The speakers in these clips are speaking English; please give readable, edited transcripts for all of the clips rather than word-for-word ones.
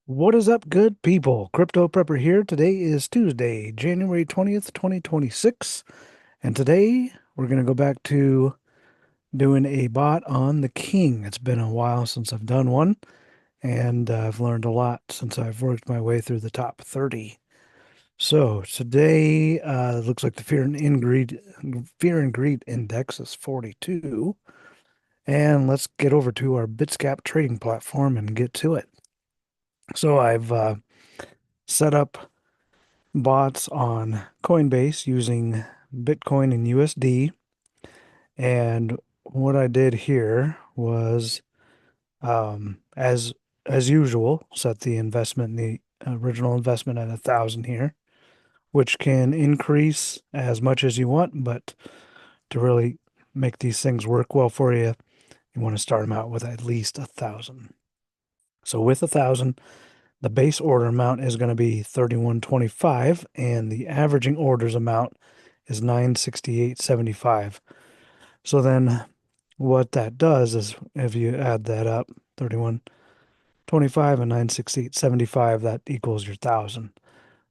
What is up, good people? Crypto Prepper here. Today is Tuesday, January 20th, 2026. And today we're going to go back to doing a bot on the King. It's been a while since I've done one, and I've learned a lot since I've worked my way through the top 30. So today, it looks like the fear and greed index is 42. And let's get over to our Bitscap trading platform and get to it. So I've set up bots on Coinbase using Bitcoin and USD. And what I did here was, as usual, set the original investment at 1,000 here, which can increase as much as you want, but to really make these things work well for you, you want to start them out with at least 1,000. So with 1,000, the base order amount is going to be 31.25, and the averaging orders amount is 968.75. So then what that does is if you add that up, 31.25 and 968.75, that equals your 1,000.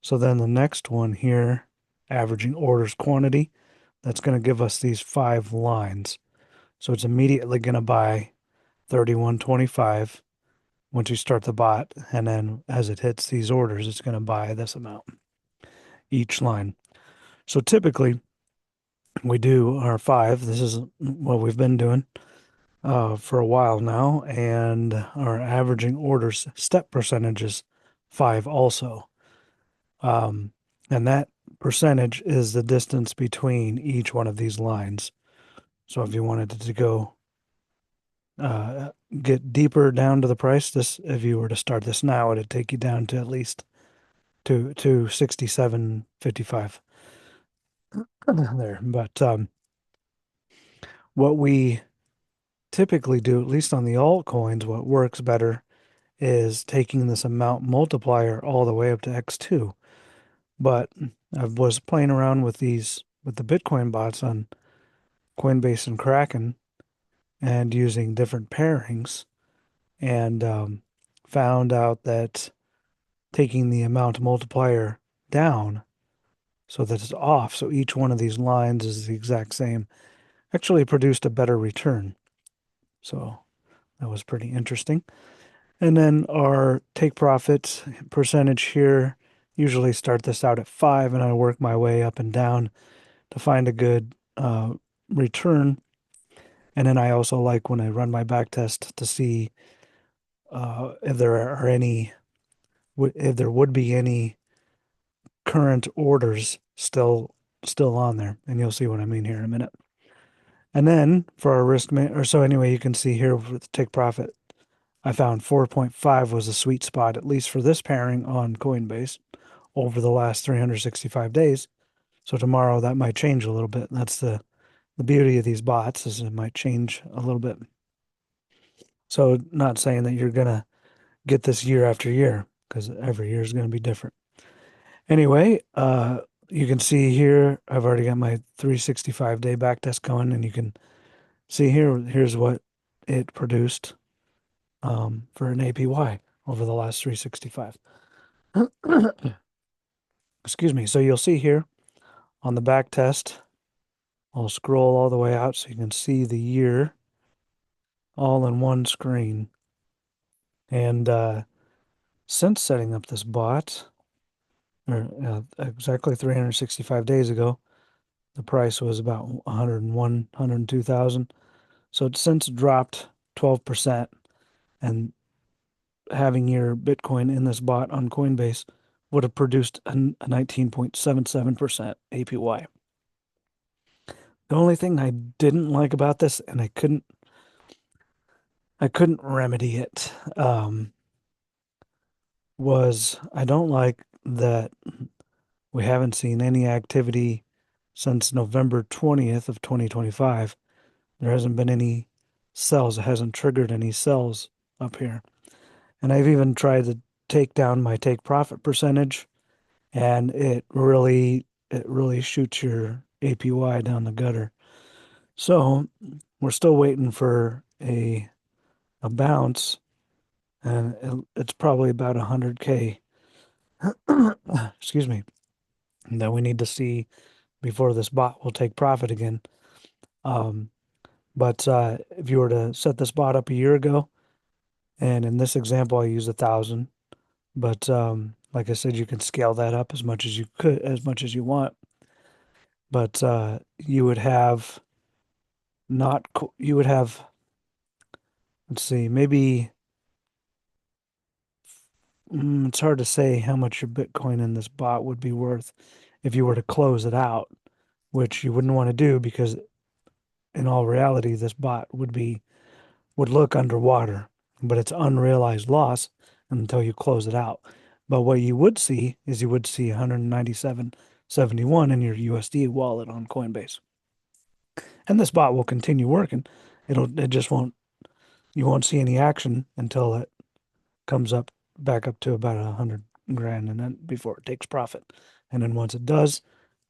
So then the next one here, averaging orders quantity, that's going to give us these 5 lines. So it's immediately going to buy 31.25 once you start the bot, and then as it hits these orders, it's going to buy this amount each line. So typically, we do our 5. This is what we've been doing for a while now, and our averaging orders step percentage is 5 also. And that percentage is the distance between each one of these lines. So if you wanted to go get deeper down to the price, if you were to start this now, it'd take you down to at least to 67.55 there. But what we typically do, at least on the altcoins, what works better is taking this amount multiplier all the way up to X2. But I was playing around with the Bitcoin bots on Coinbase and Kraken and using different pairings, and found out that taking the amount multiplier down so that it's off, so each one of these lines is the exact same, actually produced a better return. So that was pretty interesting. And then our take profit percentage here, usually start this out at 5, and I work my way up and down to find a good return. And then I also like when I run my back test to see if there would be any current orders still on there. And you'll see what I mean here in a minute. And then for our or so anyway, you can see here with take profit, I found 4.5 was a sweet spot, at least for this pairing on Coinbase over the last 365 days. So tomorrow that might change a little bit. That's the beauty of these bots, is it might change a little bit. So not saying that you're gonna get this year after year, because every year is gonna be different. Anyway, you can see here I've already got my 365-day backtest going, and you can see here's what it produced for an APY over the last 365. Excuse me. So you'll see here on the back test, I'll scroll all the way out so you can see the year all in one screen. And since setting up this bot, or exactly 365 days ago, the price was about 101, 102,000. So it's since dropped 12%, and having your Bitcoin in this bot on Coinbase would have produced a 19.77% APY. The only thing I didn't like about this, and I couldn't remedy it, was I don't like that we haven't seen any activity since November 20th of 2025. There hasn't been any sells. It hasn't triggered any sells up here. And I've even tried to take down my take profit percentage, and it really shoots your APY down the gutter. So we're still waiting for a bounce and it's probably about 100K, excuse me, that we need to see before this bot will take profit again. Um, but if you were to set this bot up a year ago, and in this example I use 1,000, but like I said, you can scale that up as much as you could, as much as you want. But you would have not, you would have, let's see, maybe it's hard to say how much your Bitcoin in this bot would be worth if you were to close it out, which you wouldn't want to do because in all reality, this bot would look underwater, but it's unrealized loss until you close it out. But what you would see is you would see 197.71 in your USD wallet on Coinbase. And this bot will continue working. It just won't, you won't see any action until it comes up back up to about 100 grand and then before it takes profit. And then once it does,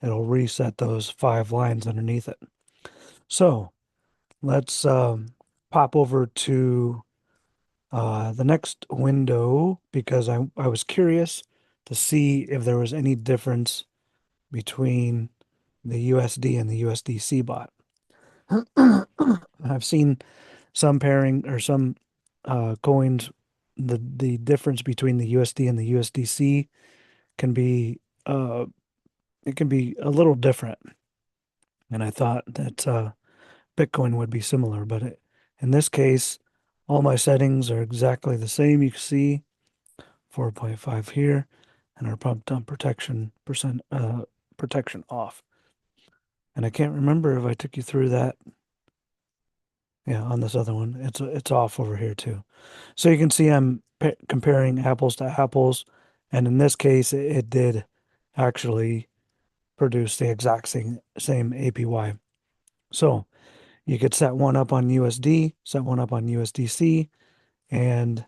it'll reset those 5 lines underneath it. So let's pop over to the next window because I was curious to see if there was any difference between the USD and the USDC bot. I've seen some pairing or some coins, the difference between the USD and the USDC can be it can be a little different. And I thought that Bitcoin would be similar, but in this case, all my settings are exactly the same. You can see 4.5 here, and our pump dump protection off. And I can't remember if I took you through that. Yeah, on this other one, it's off over here too. So you can see I'm comparing apples to apples, and in this case, it did actually produce the exact same APY. So you could set one up on USD, set one up on USDC, and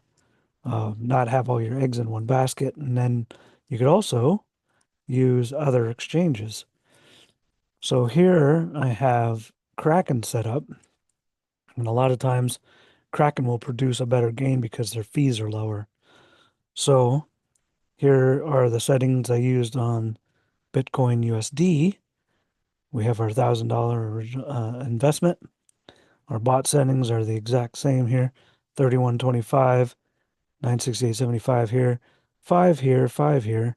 not have all your eggs in one basket. And then you could also use other exchanges. So here I have Kraken set up, and a lot of times Kraken will produce a better gain because their fees are lower. So here are the settings I used on Bitcoin USD. We have our $1,000 investment. Our bot settings are the exact same here. 3125, 968.75 here, 5 here, 5 here.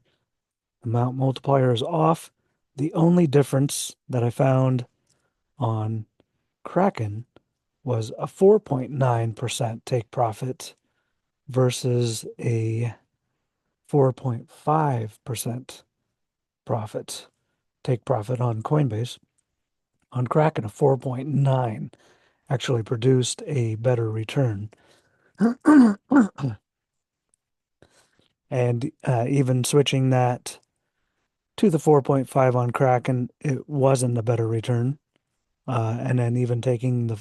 Amount multiplier is off. The only difference that I found on Kraken was a 4.9% take profit versus a 4.5% profit take profit on Coinbase. On Kraken, a 4.9 actually produced a better return. And even switching that to the 4.5 on Kraken, it wasn't a better return. And then even taking the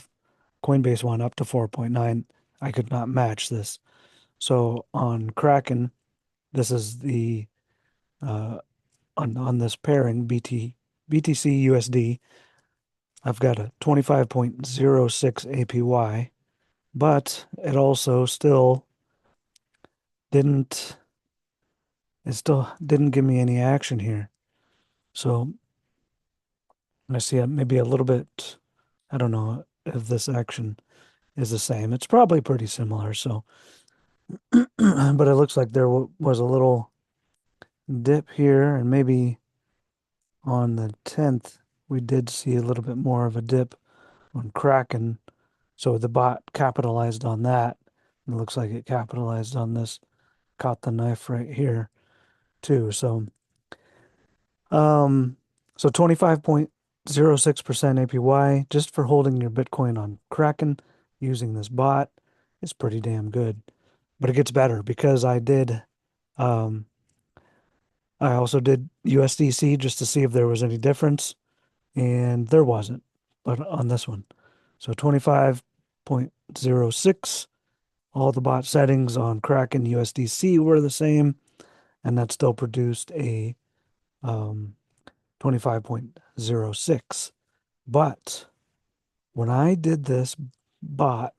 Coinbase one up to 4.9, I could not match this. So on Kraken, this is the on this pairing BTC USD, I've got a 25.06 APY, but it also didn't still didn't give me any action here. So I see maybe a little bit, I don't know if this action is the same. It's probably pretty similar. So, but it looks like there was a little dip here, and maybe on the 10th, we did see a little bit more of a dip on Kraken. So the bot capitalized on that. It looks like it capitalized on this, caught the knife right here too. Um, so 25.06% APY just for holding your Bitcoin on Kraken using this bot is pretty damn good. But it gets better because um, I also did USDC just to see if there was any difference, and there wasn't, but on this one. So 25.06, all the bot settings on Kraken USDC were the same, and that still produced a 25.06. But when I did this bot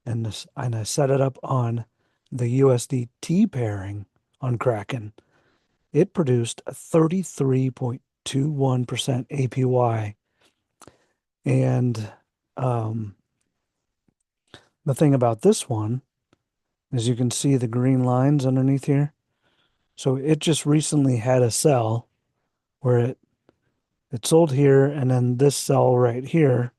and I set it up on the USDT pairing on Kraken, it produced a 33.21% APY. And um, the thing about this one is you can see the green lines underneath here. So it just recently had a sell where it sold here, and then this sell right here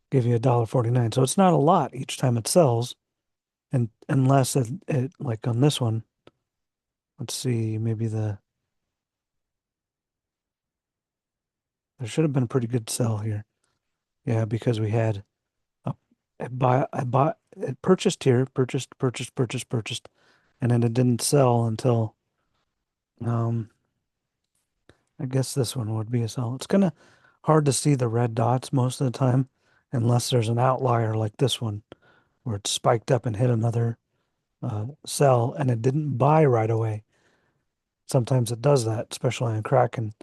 gave you $1.49. So it's not a lot each time it sells, and unless it like on this one, let's see, maybe there should have been a pretty good sell here. Yeah, because we had a, I bought it purchased here, purchased, and then it didn't sell until um I guess this one would be a sell. It's kind of hard to see the red dots most of the time unless there's an outlier like this one where it spiked up and hit another sell and it didn't buy right away. Sometimes it does that, especially on Kraken.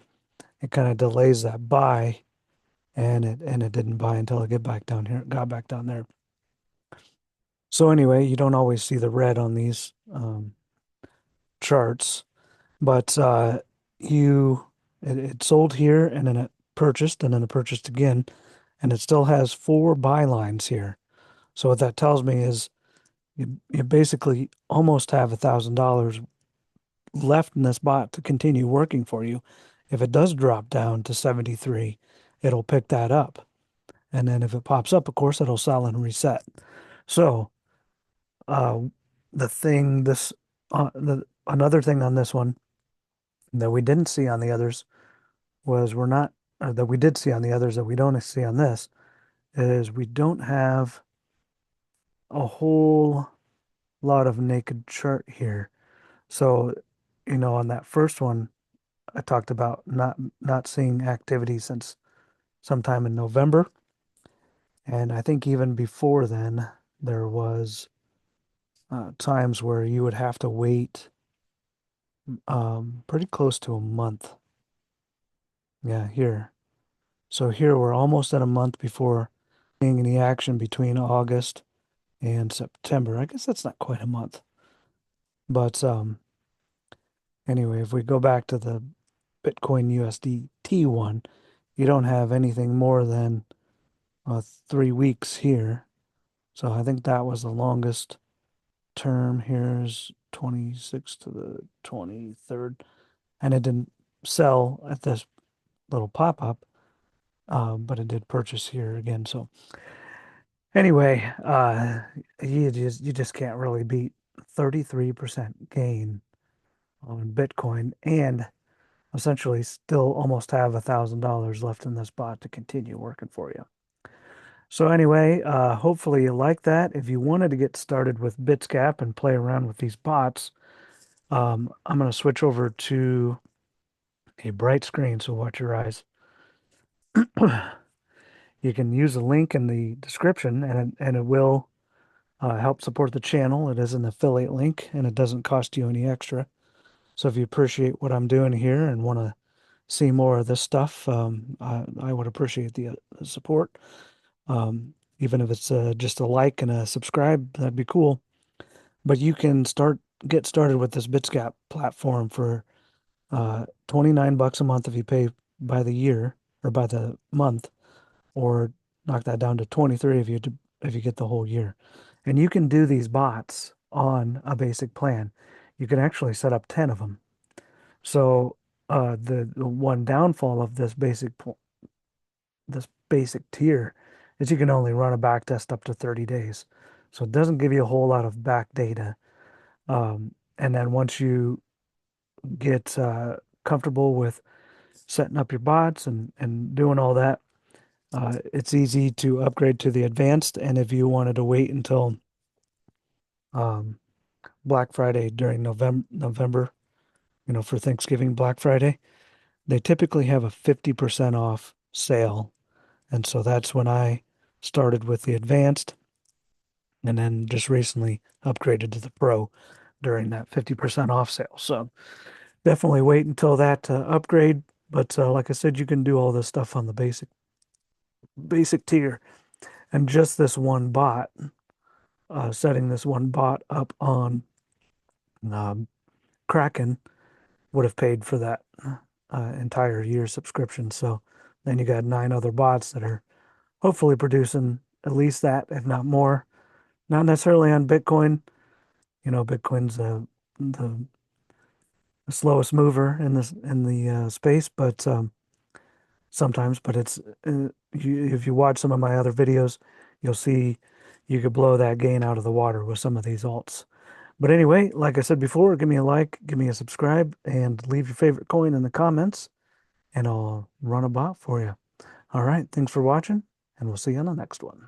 It kind of delays that buy and it didn't buy until it get back down here, got back down there. So anyway, you don't always see the red on these charts, but you it sold here and then it purchased and then it purchased again, and it still has four buy lines here. So what that tells me is you basically almost have $1,000 left in this bot to continue working for you. If it does drop down to 73, it'll pick that up. And then if it pops up, of course, it'll sell and reset. So uh, the thing this another thing on this one that we didn't see on the others was we're not that we did see on the others that we don't see on this is we don't have a whole lot of naked chart here. So, on that first one, I talked about not seeing activity since sometime in November, and I think even before then there was times where you would have to wait pretty close to a month. Yeah, here. So here we're almost at a month before seeing any action between August and September. I guess that's not quite a month. But anyway, if we go back to the Bitcoin USDT one, you don't have anything more than 3 weeks here. So I think that was the longest term. Here's 26th to the 23rd. And it didn't sell at this little pop-up, but it did purchase here again. So anyway, you just can't really beat 33% gain on Bitcoin and essentially still almost have $1,000 left in this bot to continue working for you. So anyway, hopefully you like that. If you wanted to get started with Bitscap and play around with these bots, I'm going to switch over to a bright screen, so watch your eyes. You can use the link in the description, and it will help support the channel. It is an affiliate link, and it doesn't cost you any extra. So if you appreciate what I'm doing here and want to see more of this stuff, I would appreciate the support. Even if it's just a like and a subscribe, that'd be cool. But you can get started with this Bitscap platform for $29 a month if you pay by the year or by the month, or knock that down to 23 if you get the whole year. And you can do these bots on a basic plan. You can actually set up 10 of them. So the one downfall of this basic tier is you can only run a back test up to 30 days. So it doesn't give you a whole lot of back data. And then once you get comfortable with setting up your bots and doing all that, it's easy to upgrade to the advanced. And if you wanted to wait until um, Black Friday during November, for Thanksgiving, Black Friday, they typically have a 50% off sale. And so that's when I started with the advanced and then just recently upgraded to the pro during that 50% off sale. So definitely wait until that upgrade. But like I said, you can do all this stuff on the basic tier. And just this one bot setting this one bot up on um, Kraken would have paid for that entire year subscription. So then you got 9 other bots that are hopefully producing at least that, if not more. Not necessarily on Bitcoin. Bitcoin's the slowest mover in the space, but sometimes. But it's if you watch some of my other videos, you'll see you could blow that gain out of the water with some of these alts. But anyway, like I said before, give me a like, give me a subscribe, and leave your favorite coin in the comments, and I'll run a bot for you. All right, thanks for watching, and we'll see you on the next one.